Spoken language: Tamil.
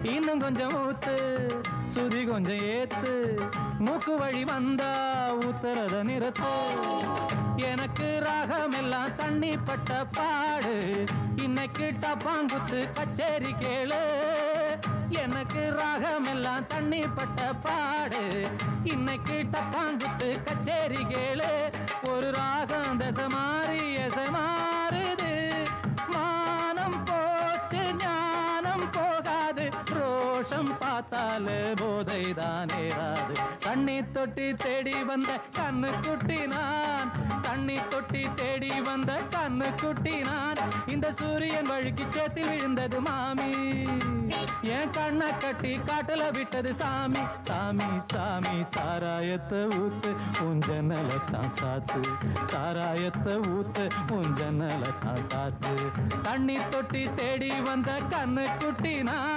இன்னும் கொஞ்சம் ஊத்து, சுதி கொஞ்சம் ஏத்து, மூக்கு வழி வந்தா ஊத்துறத நிறுத்து. எனக்கு ராகம் எல்லாம் தண்ணி பட்ட பாடு, இன்னைக்கு டப்பாங்குத்து கச்சேரி கேளு. எனக்கு ராகம் எல்லாம் தண்ணி பட்ட பாடு, இன்னைக்கு டப்பாங்குத்து கச்சேரி கேளு. ஒரு ராகம் தசை மாறி எசை மாறுது, மானம் போச்சு ஞானம் போகாது, ரோஷம் பார்த்தால போதை தானே ராது. தண்ணி தொட்டி தேடி வந்த கண்ணு குட்டி நான், தண்ணி தொட்டி தேடி வந்த கண்ணு குட்டி நான். இந்த சூரியன் வழுக்கி சேத்தில் விழுந்தது மாமி, என் கண்ணை கட்டி காட்டுல விட்டது சாமி. சாமி சாமி சாராயத்தை ஊத்து, உஞ்சனலத்தான் சாத்து, சாராயத்தை ஊத்து, உஞ்சனலத்தான் சாத்து. தண்ணி தொட்டி தேடி வந்த கண்ணு குட்டி நான்.